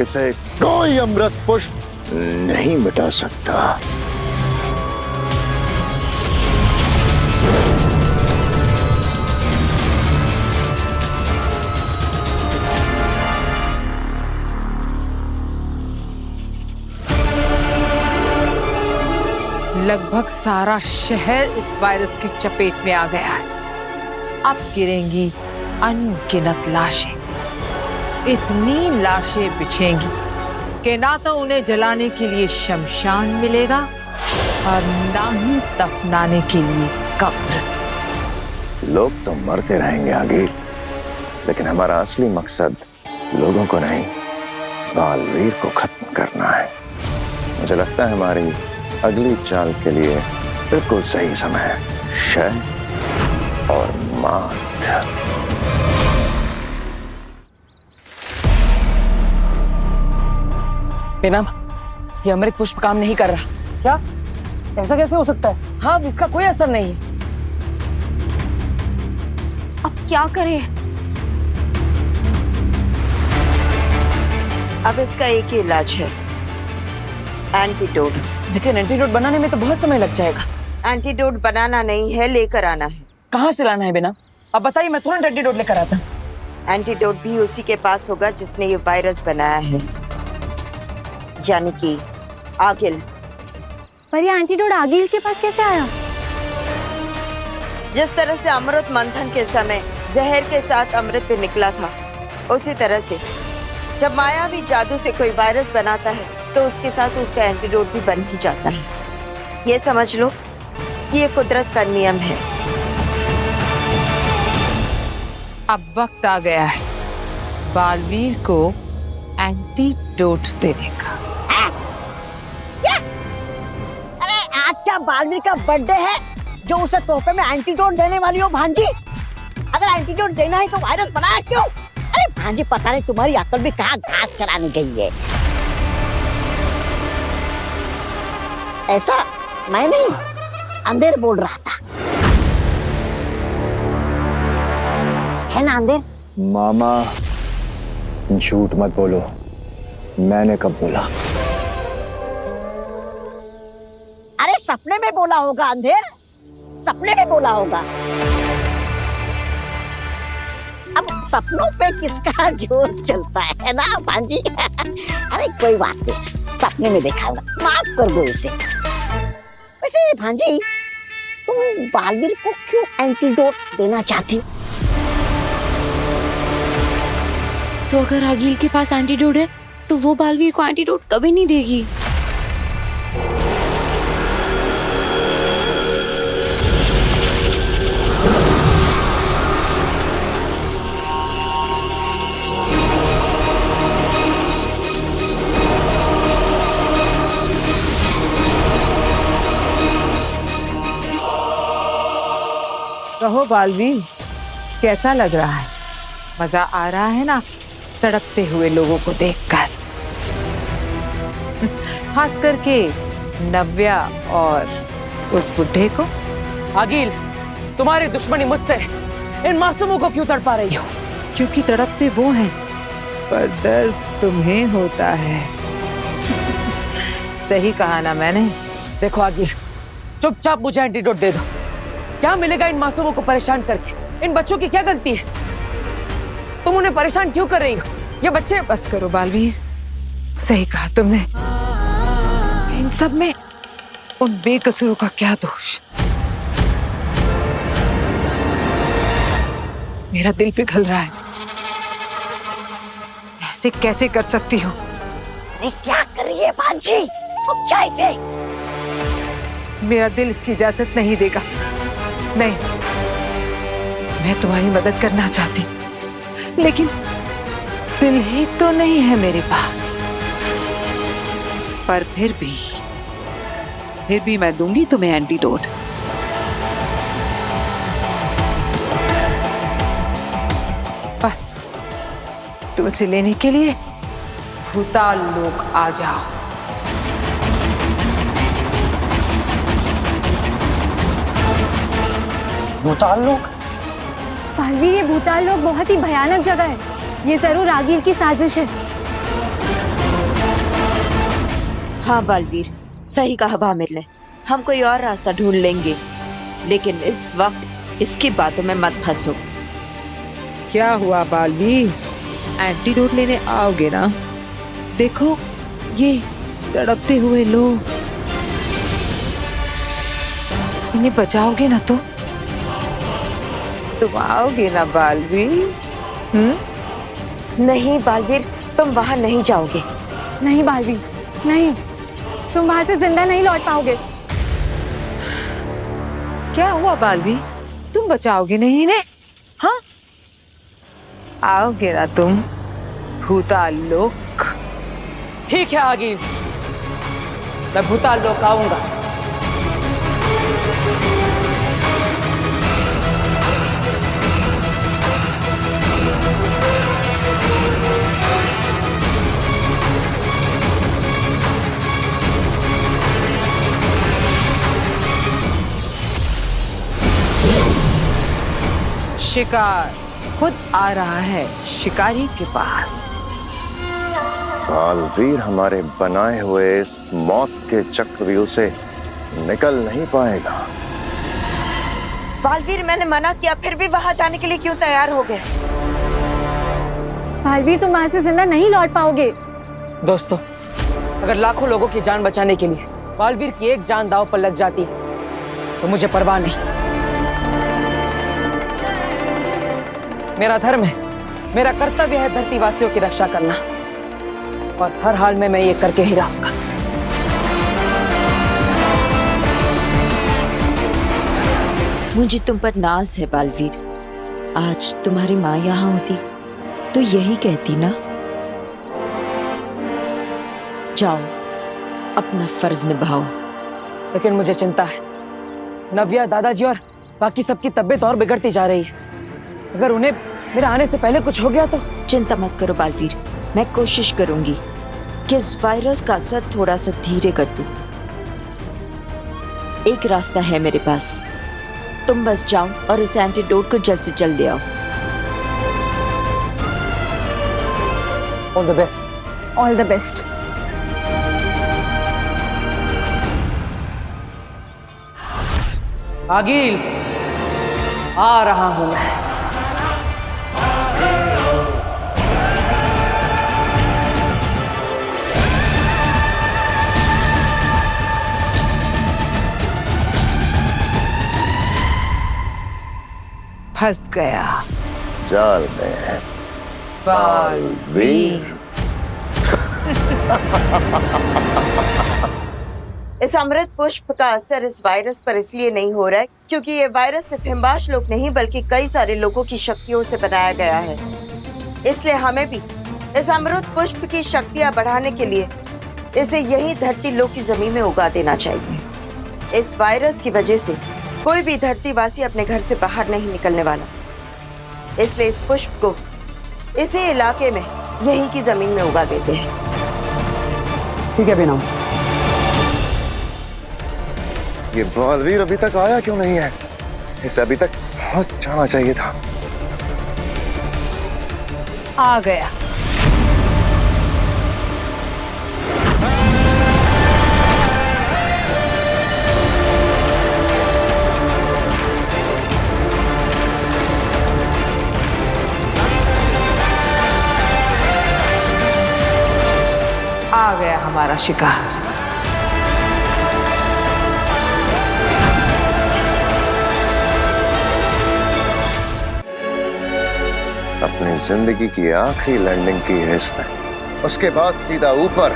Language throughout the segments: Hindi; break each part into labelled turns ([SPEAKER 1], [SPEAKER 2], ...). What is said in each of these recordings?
[SPEAKER 1] इसे कोई अमृत पुष्प नहीं मिटा सकता।
[SPEAKER 2] लगभग सारा शहर इस वायरस की चपेट में आ गया है। अब गिरेंगी अनगिनत लाशें। इतनी लाशें बिछेंगी कि ना तो उन्हें जलाने के लिए शमशान मिलेगा और ना ही दफनाने के लिए कब्र।
[SPEAKER 1] लोग तो मरते रहेंगे आगिल, लेकिन हमारा असली मकसद लोगों को नहीं, बालवीर को खत्म करना है। मुझे लगता है हमारी अगली चाल के लिए बिल्कुल सही समय है। शय और मात।
[SPEAKER 3] बेनम, ये अमृत पुष्प काम नहीं कर रहा। क्या? ऐसा कैसे हो सकता है? हाँ, इसका कोई असर नहीं है।
[SPEAKER 4] अब क्या करें?
[SPEAKER 5] अब इसका एक ही इलाज है, एंटीडोट।
[SPEAKER 3] लेकिन एंटीडोट बनाने में तो बहुत समय लग जाएगा।
[SPEAKER 5] एंटीडोट बनाना नहीं है, लेकर आना है।
[SPEAKER 3] कहाँ से लाना है बेनम? अब बताइए, मैं तुरंत एंटीडोट लेकर आता।
[SPEAKER 5] एंटीडोट भी उसी के पास होगा जिसने ये वायरस बनाया है, यानी कि आगिल।
[SPEAKER 4] पर ये एंटीडोट आगिल के पास कैसे आया?
[SPEAKER 5] जिस तरह से अमृत मंथन के समय जहर के साथ अमृत भी निकला था, उसी तरह से जब मायावी जादू से कोई वायरस बनाता है तो उसके साथ उसका एंटीडोट भी बन ही जाता है। ये समझ लो कि ये कुदरत का नियम है।
[SPEAKER 2] अब वक्त आ गया है बालवीर को एंटीडोट देने का।
[SPEAKER 6] अरे आज क्या बालवीर का बर्थडे है जो उसे तोहफे में एंटीडोट देने वाली हो भांजी? अगर एंटीडोट देना है तो वायरस बनाया क्यों? अरे भांजी, पता नहीं तुम्हारी अकल भी कहाँ घास चराने गई है। ऐसा मैं नहीं, अंधेर बोल रहा था, है ना अंधेर?
[SPEAKER 7] मामा झूठ मत बोलो, मैंने कब बोला?
[SPEAKER 6] अरे सपने में बोला होगा अंधेर, सपने में बोला होगा। अब सपनों पे किसका जोर चलता है ना भांजी? अरे कोई बात नहीं, सपने में देखा होगा, माफ कर दो इसे। वैसे भांजी, तुम बालवीर को क्यों एंटीडोट देना चाहती हो?
[SPEAKER 4] तो अगर आगिल के पास एंटीडोट है तो वो बालवीर को एंटीडोट कभी नहीं देगी।
[SPEAKER 2] कहो बालवीर, कैसा लग रहा है? मजा आ रहा है ना तड़पते हुए लोगों को देखकर? खास करके नव्या और उस बुढ़े को।
[SPEAKER 3] आगिल, तुम्हारी दुश्मनी मुझसे इन मासूमों को क्यों तड़पा रही हो?
[SPEAKER 2] क्योंकि तड़पते वो हैं पर दर्द तुम्हें होता है। सही कहा ना मैंने?
[SPEAKER 3] देखो आगिल, चुपचाप मुझे एंटीडोट दे दो। क्या मिलेगा इन मासूमों को परेशान करके? इन बच्चों की क्या गलती है? तुम उन्हें परेशान क्यों कर रही हो? ये बच्चे।
[SPEAKER 2] बस करो बालवीर, सही कहा तुमने। इन सब में उन बेकसूरों का क्या दोष? मेरा दिल पिघल रहा है। ऐसे कैसे कर सकती हो?
[SPEAKER 6] अरे क्या कर रही है भांजी? समझा इसे।
[SPEAKER 2] मेरा दिल इसकी इजाजत नहीं देगा। नहीं, मैं तुम्हारी मदद करना चाहती, लेकिन दिल ही तो नहीं है मेरे पास। पर फिर भी मैं दूंगी तुम्हें एंटीडोट। बस तुम उसे लेने के लिए भूताल लोक आ जाओ।
[SPEAKER 3] भूताल लोक?
[SPEAKER 4] बालवीर, ये भूताल लोक बहुत ही भयानक जगह है। ये जरूर आगिल की साजिश है।
[SPEAKER 5] हाँ बालवीर, सही कहा भामिर ने। हम कोई और रास्ता ढूंढ लेंगे, लेकिन इस वक्त इसकी बातों में मत फंसो।
[SPEAKER 2] क्या हुआ बालवीर, एंटीडोट लेने आओगे ना? देखो ये तड़पते हुए लोग, इन्हें बचाओगे ना? तुम आओगे ना बालवीर?
[SPEAKER 5] नहीं बालवीर, तुम वहां नहीं जाओगे।
[SPEAKER 4] नहीं बालवीर, नहीं, तुम वहां से जिंदा नहीं लौट पाओगे।
[SPEAKER 2] क्या हुआ बालवीर, तुम बचाओगे नहीं इन्हें? हाँ, आओगे ना तुम भूताल लोक?
[SPEAKER 3] ठीक है आगिल, मैं भूताल लोक आऊंगा।
[SPEAKER 2] शिकार खुद आ रहा है शिकारी के पास।
[SPEAKER 1] बालवीर हमारे बनाए हुए इस मौत के चक्रव्यूह से निकल नहीं पाएगा।
[SPEAKER 5] बालवीर, मैंने मना किया, फिर भी वहां जाने के लिए क्यों तैयार हो गए?
[SPEAKER 4] बालवीर, तुम वहां से जिंदा नहीं लौट पाओगे।
[SPEAKER 3] दोस्तों, अगर लाखों लोगों की जान बचाने के लिए बालवीर की एक जान दांव पर लग जाती तो मुझे परवाह नहीं। मेरा धर्म है, मेरा कर्तव्य है धरतीवासियों की रक्षा करना, और हर हाल में मैं ये करके ही रहूंगा।
[SPEAKER 5] मुझे तुम पर नाज है बालवीर। आज तुम्हारी माँ यहाँ होती तो यही कहती ना। जाओ, अपना फर्ज निभाओ।
[SPEAKER 3] लेकिन मुझे चिंता है, नव्या, दादाजी और बाकी सबकी तबीयत और बिगड़ती जा रही है। अगर उन्हें मेरे आने से पहले कुछ हो गया तो?
[SPEAKER 5] चिंता मत करो बालवीर, मैं कोशिश करूंगी कि इस वायरस का असर थोड़ा सा धीरे कर दूं। एक रास्ता है मेरे पास, तुम बस जाओ और उस एंटीडोट को जल्द से जल्द ले आओ।
[SPEAKER 3] All the best.
[SPEAKER 4] All the best.
[SPEAKER 3] आगिल, आ रहा हूं मैं।
[SPEAKER 2] फंस गया
[SPEAKER 1] जाल में
[SPEAKER 2] बालवीर।
[SPEAKER 5] इस अमृत पुष्प का असर इस वायरस पर इसलिए नहीं हो रहा है क्योंकि ये वायरस सिर्फ हिमवाश लोग नहीं बल्कि कई सारे लोगों की शक्तियों से बनाया गया है। इसलिए हमें भी इस अमृत पुष्प की शक्तियां बढ़ाने के लिए इसे यही धरती लोक की जमीन में उगा देना चाहिए। इस वायरस की वजह से कोई भी धरतीवासी अपने घर से बाहर नहीं निकलने वाला, इसलिए इस पुष्प को इसी इलाके में यही की जमीन में उगा देते हैं।
[SPEAKER 3] ठीक है बेनाम।
[SPEAKER 1] ये बालवीर अभी तक आया क्यों नहीं है? इसे अभी तक पहुंच जाना चाहिए था।
[SPEAKER 2] आ गया। आ गया हमारा शिकार।
[SPEAKER 1] अपनी जिंदगी की आखिरी लैंडिंग की है इसने, उसके बाद सीधा ऊपर,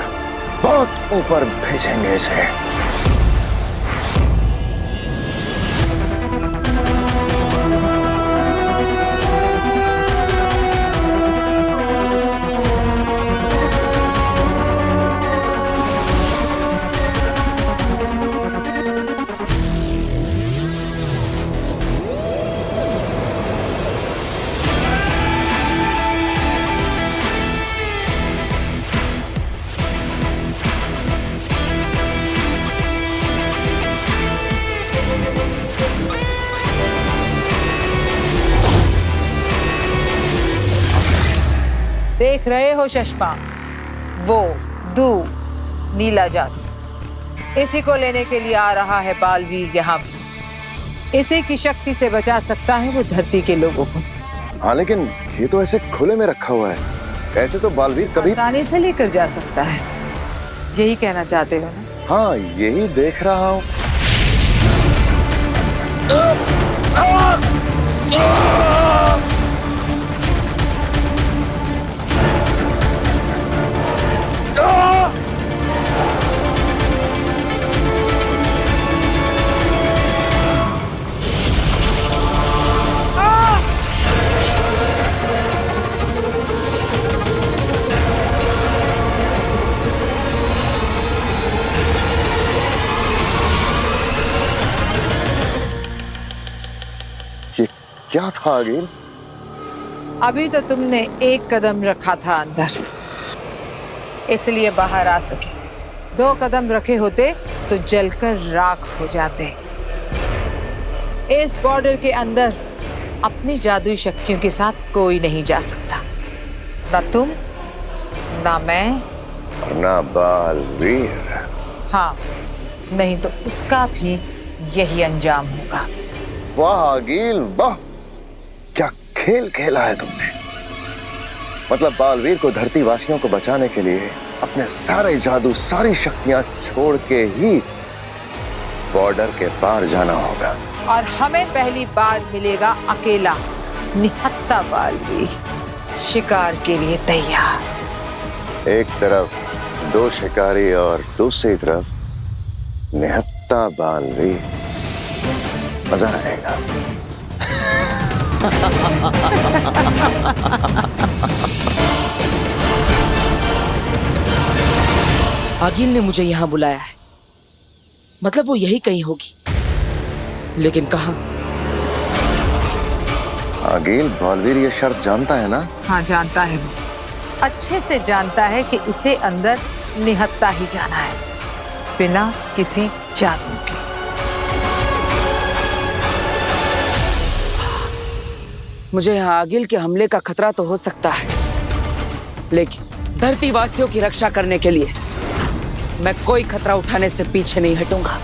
[SPEAKER 1] बहुत ऊपर भेजेंगे इसे।
[SPEAKER 2] देख रहे हो चश्मा, वो दू नीला जादू। इसी को लेने के लिए आ रहा है बालवीर यहाँ पर। इसी की शक्ति से बचा सकता है वो धरती के लोगों को।
[SPEAKER 1] हाँ, लेकिन ये तो ऐसे खुले में रखा हुआ है, ऐसे तो बालवीर कभी
[SPEAKER 2] आसानी से लेकर जा सकता है, यही कहना चाहते हो ना?
[SPEAKER 1] हाँ, यही देख रहा हूँ। ये क्या था आगिल?
[SPEAKER 2] अभी तो तुमने एक कदम रखा था अंदर, इसलिए बाहर आ सके। 2 कदम रखे होते तो जलकर राख हो जाते। इस बॉर्डर के अंदर अपनी जादुई शक्तियों के साथ कोई नहीं जा सकता, ना तुम, ना मैं,
[SPEAKER 1] और ना बालवीर।
[SPEAKER 2] हाँ, नहीं तो उसका भी यही अंजाम होगा।
[SPEAKER 1] वाह आगिल, वाह, क्या खेल खेला है तुमने। मतलब बालवीर को धरती वासियों को बचाने के लिए अपने सारे जादू, सारी शक्तियां छोड़ के ही बॉर्डर के पार जाना होगा।
[SPEAKER 2] और हमें पहली बार मिलेगा अकेला निहत्था बालवीर, शिकार के लिए तैयार।
[SPEAKER 1] एक तरफ 2 शिकारी और दूसरी तरफ निहत्था बालवीर। मजा आएगा।
[SPEAKER 3] आगिल ने मुझे यहाँ बुलाया है, मतलब वो यही कहीं होगी, लेकिन कहाँ?
[SPEAKER 1] आगिल, बालवीर ये शर्त जानता है ना?
[SPEAKER 2] हाँ, जानता है। वो अच्छे से जानता है कि इसे अंदर निहत्था ही जाना है, बिना किसी जादू के।
[SPEAKER 3] मुझे यहाँ आगिल के हमले का खतरा तो हो सकता है, लेकिन धरती वासियों की रक्षा करने के लिए मैं कोई खतरा उठाने से पीछे नहीं हटूंगा।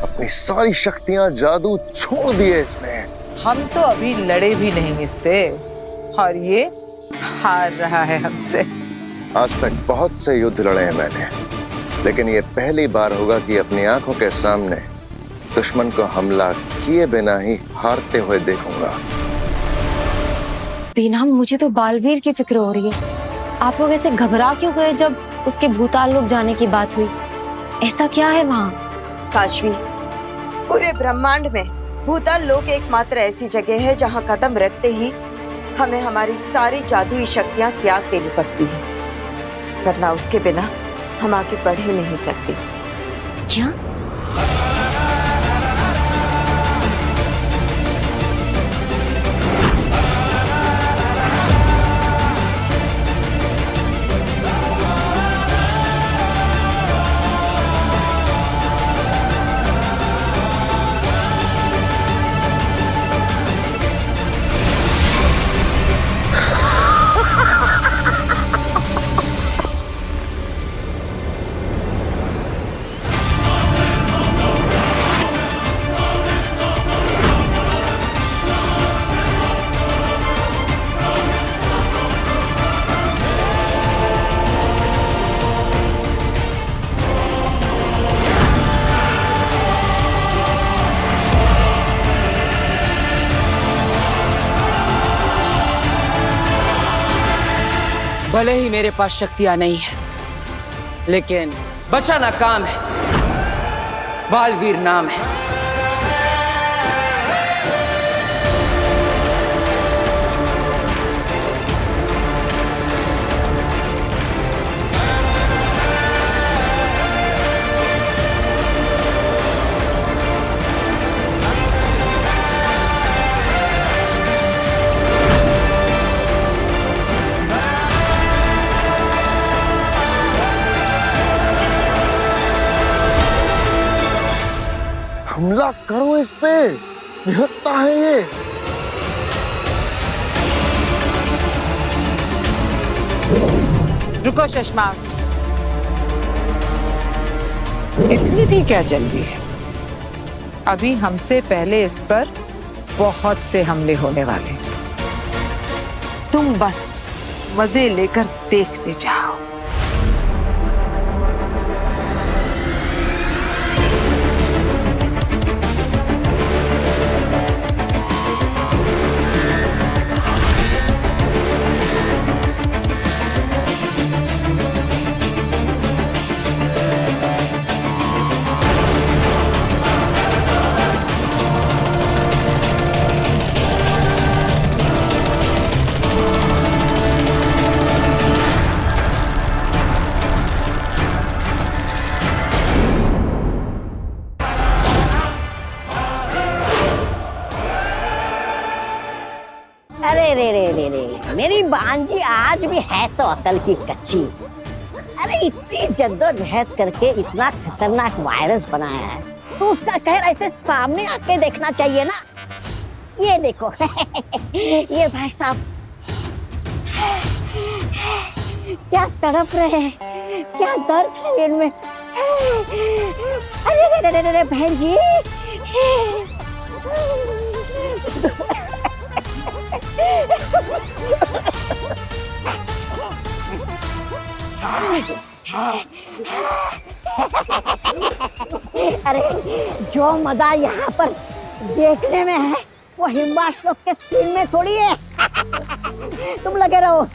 [SPEAKER 1] अपनी सारी शक्तियां, जादू छोड़ दिए इसने।
[SPEAKER 2] हम तो अभी लड़े भी नहीं इससे, और ये हार रहा है हमसे।
[SPEAKER 1] आज तक बहुत से युद्ध लड़े हैं मैंने, लेकिन ये पहली बार होगा कि अपनी आंखों के सामने दुश्मन को हमला किए बिना ही हारते हुए देखूंगा।
[SPEAKER 4] बीना, मुझे तो बालवीर की फिक्र हो रही है। आप लोग ऐसे घबरा क्यों गए जब उसके भूताल लोक जाने की बात हुई? ऐसा क्या है वहाँ?
[SPEAKER 5] काशवी, पूरे ब्रह्मांड में भूताल लोक एकमात्र ऐसी जगह है जहाँ कदम रखते ही हमें हमारी सारी जादुई शक्तियाँ त्याग देनी पड़ती है, वरना उसके बिना हम आगे बढ़ ही नहीं सकते।
[SPEAKER 4] क्या?
[SPEAKER 3] भले ही मेरे पास शक्तियां नहीं है, लेकिन बचाना काम है।
[SPEAKER 2] बालवीर नाम है।
[SPEAKER 1] हमला करो इस पे, निहत्था है ये।
[SPEAKER 2] रुको चश्मा, इतनी भी क्या जल्दी है? अभी हमसे पहले इस पर बहुत से हमले होने वाले। तुम बस मजे लेकर देखते जाओ।
[SPEAKER 6] अरे रे रे रे रे, मेरी भांजी आज भी है तो अकल की कच्ची। अरे इतनी जद्दोजहद करके इतना खतरनाक वायरस बनाया है, तो उसका कहर ऐसे सामने आके देखना चाहिए ना। ये देखो ये भाई साहब क्या तड़प रहे हैं, क्या दर्द है इनमें। अरे रे रे रे रे बहन जी, अरे जो मजा यहाँ पर देखने में है वो हिम्बाश लोग के स्क्रीन में थोड़ी है। तुम लगे रहो।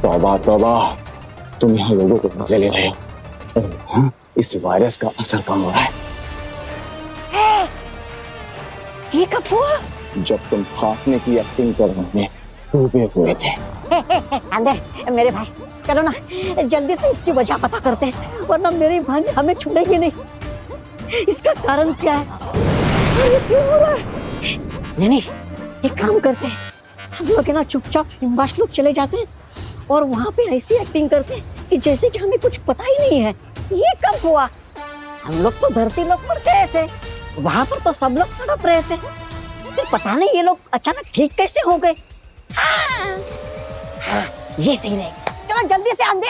[SPEAKER 7] तौबा तौबा, तुम यहाँ लोगों को मजे ले रहे हो। हाँ, इस वायरस का असर कम हो रहा है।
[SPEAKER 6] ये कब हुआ?
[SPEAKER 7] जब तुम खांसने की एक्टिंग कर रहे डूबे हुए थे।
[SPEAKER 6] अंदर मेरे भाई, चलो ना जल्दी से इसकी वजह पता करते हैं, वरना मेरी भांज हमें छोड़ेगी नहीं। इसका कारण क्या है? ये क्यों हो रहा है? नहीं, एक काम करते हैं, हम लोग ना चुपचाप हिम्बाश लोग चले जाते हैं और वहाँ पे ऐसी एक्टिंग करते हैं कि जैसे कि हमें कुछ पता ही नहीं है। ये कब हुआ? हम लोग तो धरती लोग पर गए थे, वहाँ पर तो सब लोग तड़प रहे थे, फिर पता नहीं ये लोग अचानक ठीक कैसे हो गए। हाँ, ये सही रहेगा। चलो जल्दी से अंदर।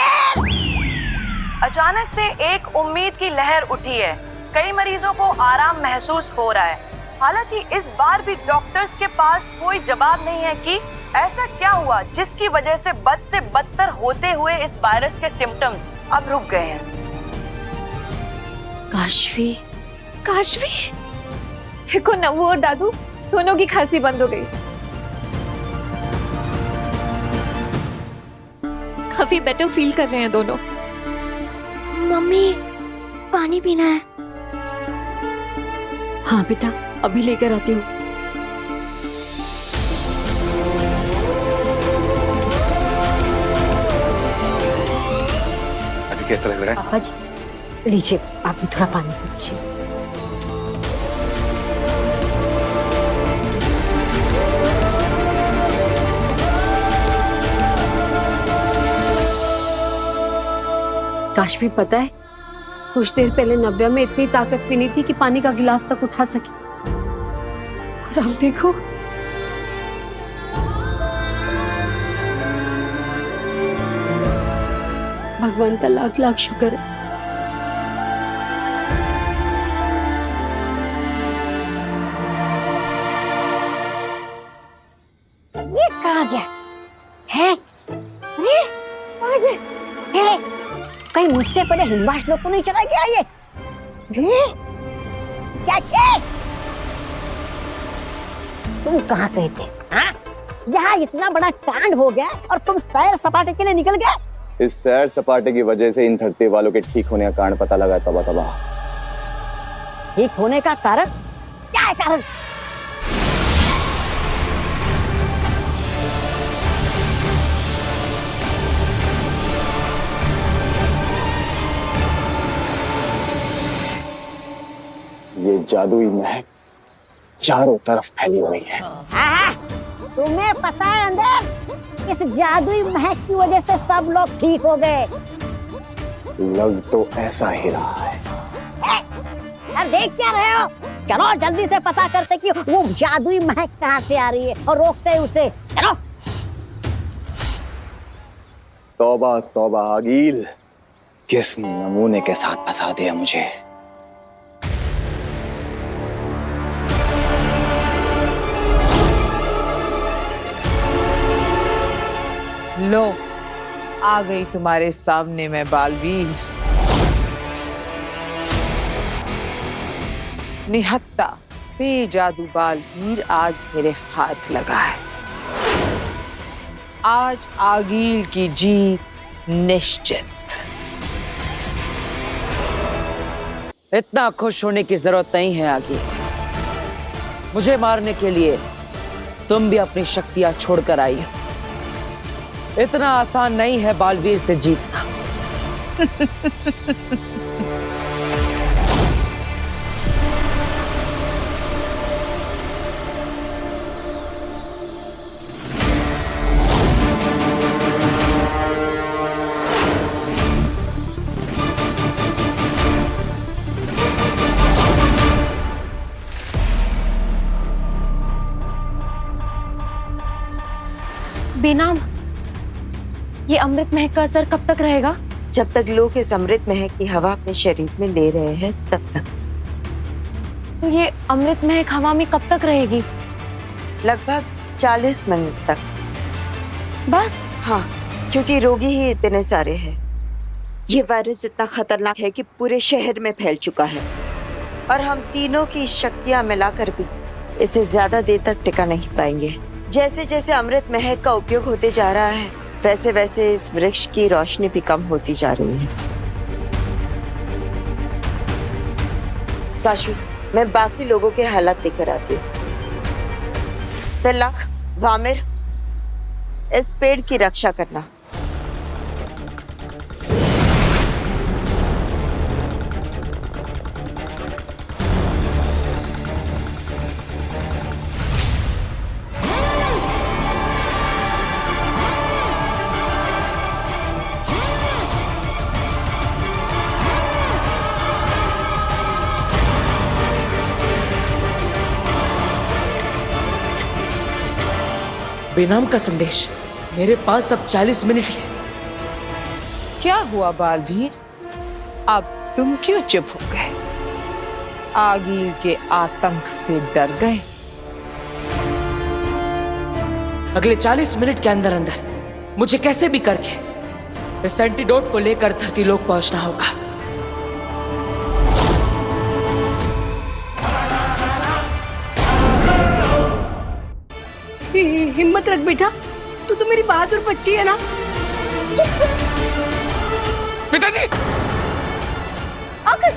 [SPEAKER 8] अचानक से एक उम्मीद की लहर उठी है। कई मरीजों को आराम महसूस हो रहा है। हालांकि इस बार भी डॉक्टर्स के पास कोई जवाब नहीं है कि ऐसा क्या हुआ जिसकी वजह से बद से बदतर होते हुए इस वायरस के सिम्टम्स अब रुक गए हैं।
[SPEAKER 4] काशवी, काशवी,
[SPEAKER 9] देखो नव्वू और दादू दोनों की खांसी बंद हो गई। काफी बेटर फील कर रहे हैं दोनों।
[SPEAKER 4] मम्मी पानी पीना है। हाँ बेटा, अभी लेकर आती हूँ।
[SPEAKER 10] अभी कैसा लग रहा है?
[SPEAKER 6] पापा जी लीजिए, आप भी थोड़ा पानी पीजिए।
[SPEAKER 11] काशवी, पता है कुछ देर पहले नव्या में इतनी ताकत भी नहीं थी कि पानी का गिलास तक उठा सके, और अब देखो। भगवान का लाख लाख शुक्र है।
[SPEAKER 6] मुझसे पहले हिमवास लोग को नहीं चला गया ये? क्या तुम कहाँ गए थे? हाँ? यहाँ इतना बड़ा कांड हो गया और तुम सैर सपाटे के लिए निकल गए।
[SPEAKER 7] इस सैर सपाटे की वजह से इन धरती वालों के ठीक होने का कारण पता लगा। तबा
[SPEAKER 6] ठीक होने का कारण क्या है? कारण
[SPEAKER 7] ये जादुई महक चारों तरफ फैली हुई है।
[SPEAKER 6] तुम्हें पता है अंदर, इस जादुई महक की वजह से सब लोग ठीक हो गए।
[SPEAKER 7] लग तो ऐसा ही रहा है।
[SPEAKER 6] अब देख क्या रहे हो? चलो जल्दी से पता करते कि वो जादुई महक कहाँ से आ रही है और रोकते हैं उसे। चलो।
[SPEAKER 7] तौबा तौबा आगील, किस नमूने के साथ फंसा दिया मुझे।
[SPEAKER 2] लो, आ गई तुम्हारे सामने मैं बालवीर। निहत्ता बेजादू बालवीर आज मेरे हाथ लगा है। आज आगील की जीत निश्चित।
[SPEAKER 3] इतना खुश होने की जरूरत नहीं है आगे। मुझे मारने के लिए तुम भी अपनी शक्तियां छोड़कर आई हो। इतना आसान नहीं है बालवीर से जीतना।
[SPEAKER 4] बेनाम, ये अमृत महक का असर कब तक रहेगा?
[SPEAKER 5] जब तक लोग इस अमृत महक की हवा अपने शरीर में ले रहे हैं तब तक।
[SPEAKER 4] तो ये अमृत महक हवा में कब तक रहेगी?
[SPEAKER 5] लगभग 40 मिनट तक।
[SPEAKER 4] बस?
[SPEAKER 5] हाँ, क्योंकि रोगी ही इतने सारे हैं। ये वायरस इतना खतरनाक है कि पूरे शहर में फैल चुका है और हम तीनों की शक्तियां मिलाकर भी इसे ज्यादा देर तक टिका नहीं पाएंगे। जैसे जैसे अमृत महक का उपयोग होते जा रहा है, वैसे वैसे इस वृक्ष की रोशनी भी कम होती जा रही है। काशवी, मैं बाकी लोगों के हालात लेकर आती हूँ। तिलक, वामिर, इस पेड़ की रक्षा करना।
[SPEAKER 3] बेनाम का संदेश मेरे पास अब 40 मिनट है।
[SPEAKER 2] क्या हुआ बालवीर? अब तुम क्यों चुप हो गए? आगील के आतंक से डर गए?
[SPEAKER 3] अगले 40 मिनट के अंदर अंदर मुझे कैसे भी करके इस एंटीडोट को लेकर धरती लोक पहुंचना होगा।
[SPEAKER 11] हिम्मत रख बेटा, तू तो मेरी बहादुर बच्ची है ना।
[SPEAKER 10] पिताजी!
[SPEAKER 11] आकर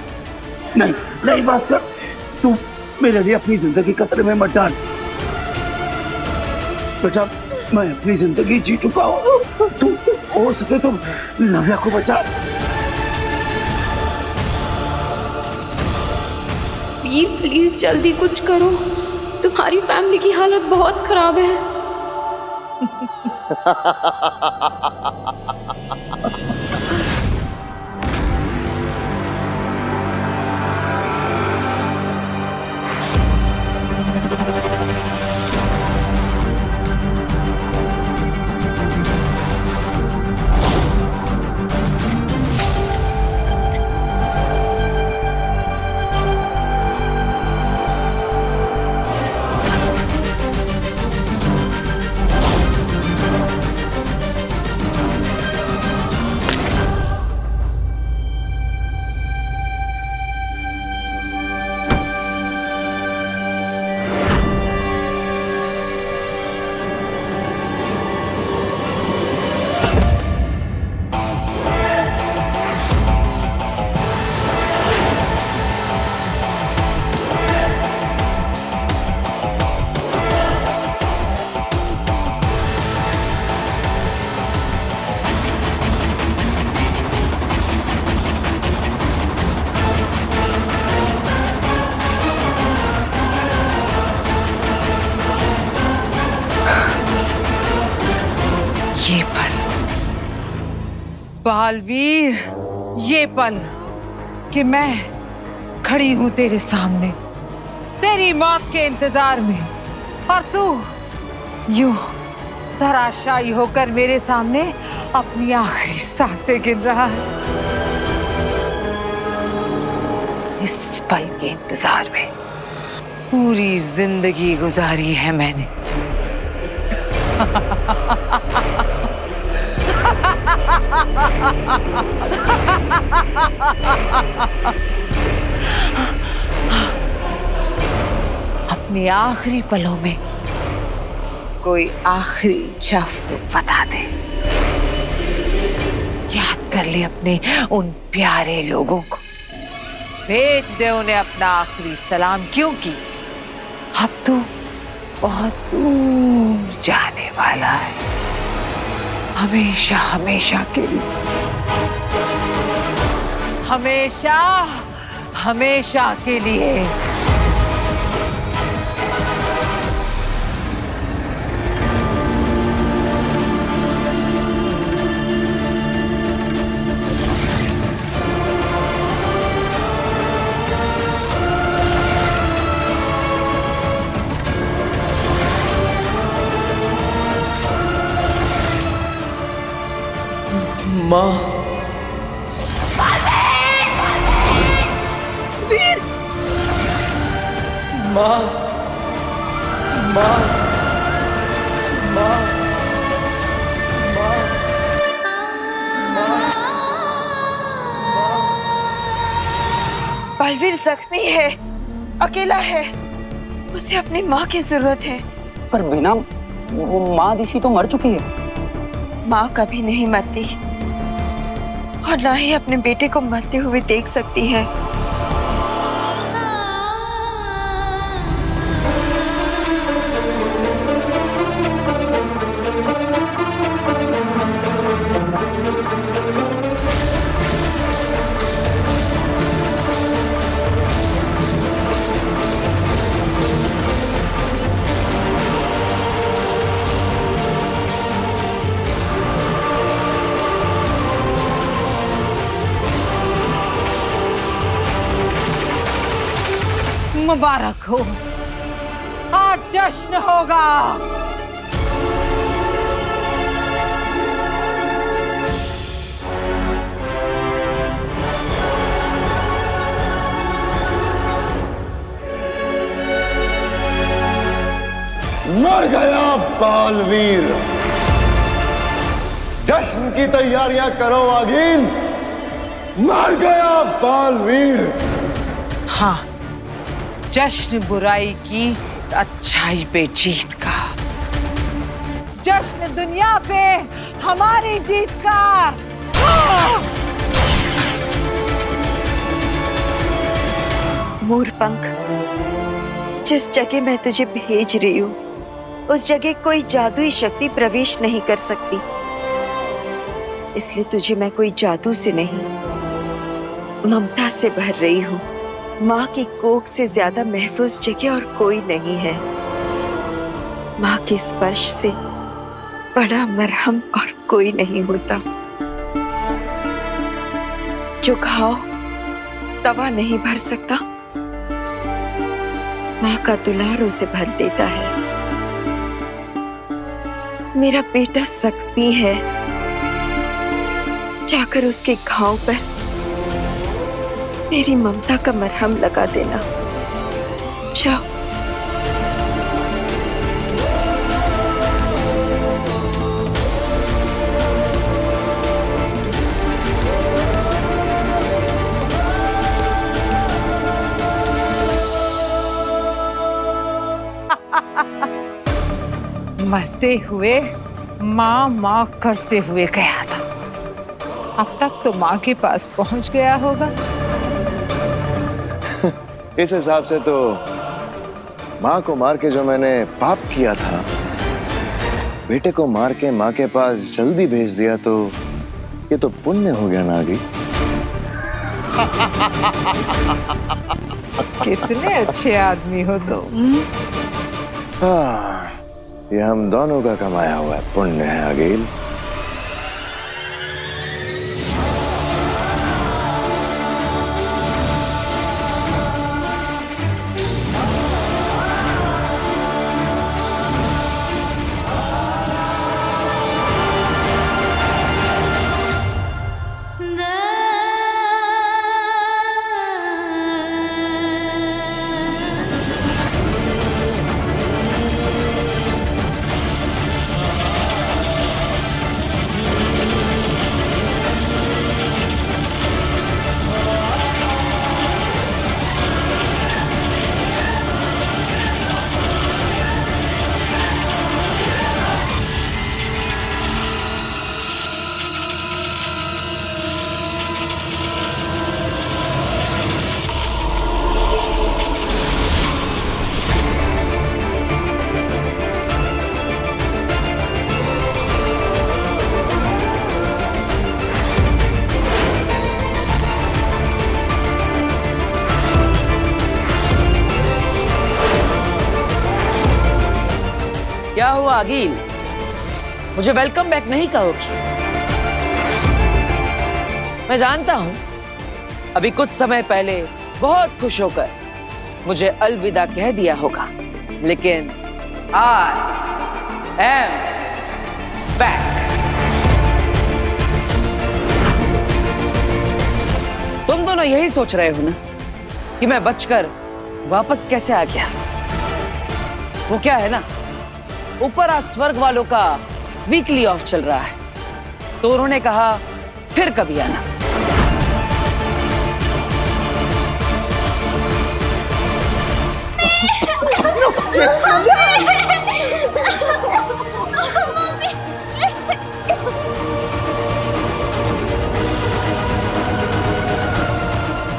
[SPEAKER 10] नहीं नहीं भास्कर, तू मेरे लिए अपनी जिंदगी खतरे में मत डाल। बेटा, मैं अपनी जिंदगी जी चुका हूँ। तू हो सके तो नव्या को बचा।
[SPEAKER 11] वीर प्लीज जल्दी कुछ करो, तुम्हारी फैमिली की हालत बहुत खराब है।
[SPEAKER 2] बालवीर, ये पल कि मैं खड़ी हूं तेरे सामने तेरी मौत के इंतजार में, और तू यूं धराशायी होकर मेरे सामने अपनी आखिरी सांसें गिन रहा है। इस पल के इंतजार में पूरी जिंदगी गुजारी है मैंने। अपने आखिरी पलों में कोई आखिरी जफ्त तो बता दे। याद कर ले अपने उन प्यारे लोगों को, भेज दे उन्हें अपना आखिरी सलाम, क्योंकि अब तू बहुत दूर जाने वाला है, हमेशा हमेशा के लिए, हमेशा हमेशा के लिए।
[SPEAKER 3] माँ,
[SPEAKER 2] वीर,
[SPEAKER 3] माँ, माँ, माँ,
[SPEAKER 5] बालवीर जख्मी है, अकेला है, उसे अपनी माँ की जरूरत है।
[SPEAKER 7] पर बिना वो माँ दिशी तो मर चुकी है।
[SPEAKER 5] माँ कभी नहीं मरती और ना ही अपने बेटे को मरते हुए देख सकती है।
[SPEAKER 2] मुबारक हो, आज जश्न होगा।
[SPEAKER 1] मर गया बालवीर। जश्न की तैयारियां करो आगीन, मर गया बालवीर।
[SPEAKER 2] हाँ, जश्न बुराई की अच्छाई पे जीत का, जश्न दुनिया पे हमारी जीत का।
[SPEAKER 5] मोरपंख, जिस जगह मैं तुझे भेज रही हूँ उस जगह कोई जादुई शक्ति प्रवेश नहीं कर सकती, इसलिए तुझे मैं कोई जादू से नहीं, ममता से भर रही हूँ। माँ की कोख से ज्यादा महफूज जगह और कोई नहीं है। माँ के स्पर्श से बड़ा मरहम और कोई नहीं होता। जो घाव तवा नहीं भर सकता, माँ का दुलार उसे भर देता है। मेरा बेटा जख्मी है, जाकर उसके घाव पर मेरी ममता का मरहम लगा देना। जाओ।
[SPEAKER 2] मरते हुए माँ माँ करते हुए गया था, अब तक तो माँ के पास पहुंच गया होगा।
[SPEAKER 1] इस हिसाब से तो माँ को मार के जो मैंने पाप किया था, बेटे को मार के माँ के पास जल्दी भेज दिया, तो ये तो पुण्य हो गया नागी।
[SPEAKER 2] कितने अच्छे आदमी हो तुम।
[SPEAKER 1] हाँ, ये हम दोनों का कमाया हुआ पुण्य है अगील।
[SPEAKER 3] क्या हुआ अगील? मुझे वेलकम बैक नहीं कहोगी? मैं जानता हूं अभी कुछ समय पहले बहुत खुश होकर मुझे अलविदा कह दिया होगा, लेकिन आई एम बैक। तुम दोनों यही सोच रहे हो ना कि मैं बचकर वापस कैसे आ गया? वो क्या है ना, ऊपर आज स्वर्ग वालों का वीकली ऑफ चल रहा है, तो उन्होंने कहा फिर कभी आना।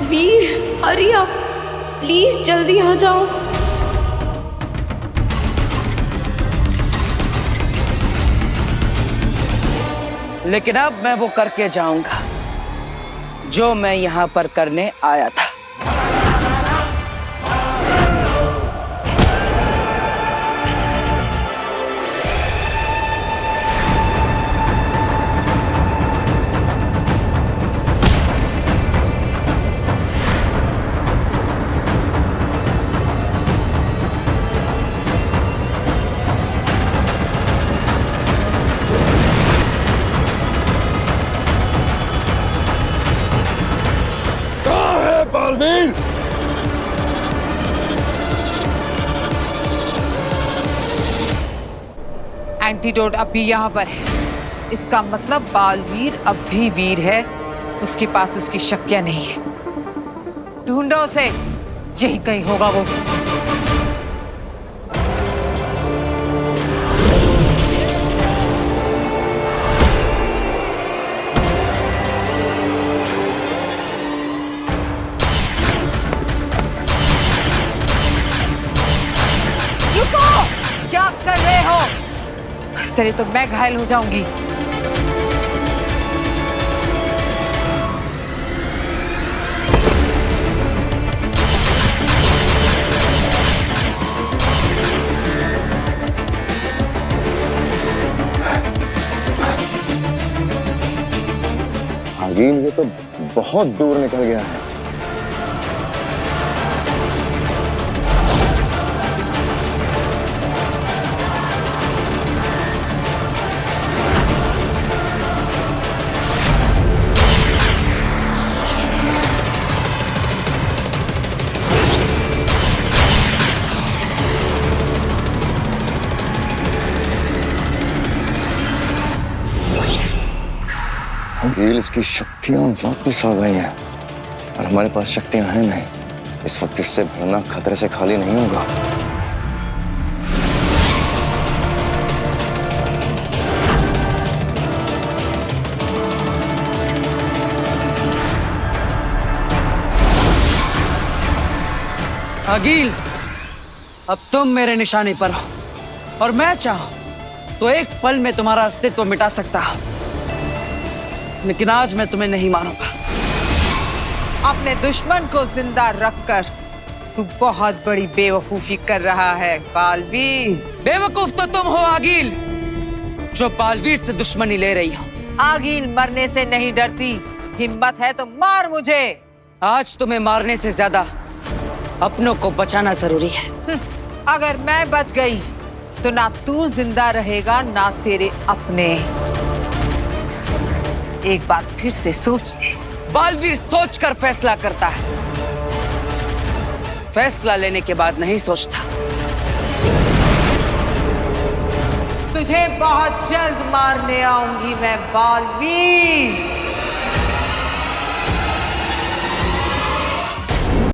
[SPEAKER 11] वीर, हरी आप, प्लीज जल्दी आ जाओ।
[SPEAKER 3] लेकिन अब मैं वो करके जाऊंगा जो मैं यहां पर करने आया था।
[SPEAKER 2] एंटीडोट अब भी यहाँ पर है। इसका मतलब बालवीर अब भी वीर है, उसके पास उसकी शक्तियां नहीं है। ढूंढो उसे, यही कहीं होगा वो। रुको, क्या कर रहे हो? इस तरह तो मैं घायल हो जाऊंगी।
[SPEAKER 1] आगील, ये तो बहुत दूर निकल गया है। आगील, इसकी शक्तियां वापस आ गई हैं और हमारे पास शक्तियां हैं नहीं। इस वक्त इससे भरना खतरे से खाली नहीं होगा।
[SPEAKER 3] आगील, अब तुम मेरे निशाने पर हो और मैं चाहूं तो एक पल में तुम्हारा अस्तित्व मिटा सकता हूं, लेकिन आज मैं तुम्हें नहीं मारूंगा।
[SPEAKER 2] अपने दुश्मन को जिंदा रखकर तू बहुत बड़ी बेवकूफी कर रहा है बालवीर।
[SPEAKER 3] बेवकूफ तो तुम हो आगील, जो बालवीर से दुश्मनी ले रही हो।
[SPEAKER 2] आगील मरने से नहीं डरती, हिम्मत है तो मार मुझे।
[SPEAKER 3] आज तुम्हें मारने से ज्यादा अपनों को बचाना जरूरी है।
[SPEAKER 2] अगर मैं बच गई तो ना तू जिंदा रहेगा ना तेरे अपने। एक बार फिर से सोच ले।
[SPEAKER 3] बालवीर सोचकर फैसला करता है, फैसला लेने के बाद नहीं सोचता।
[SPEAKER 2] तुझे बहुत जल्द मारने आऊंगी मैं बालवीर।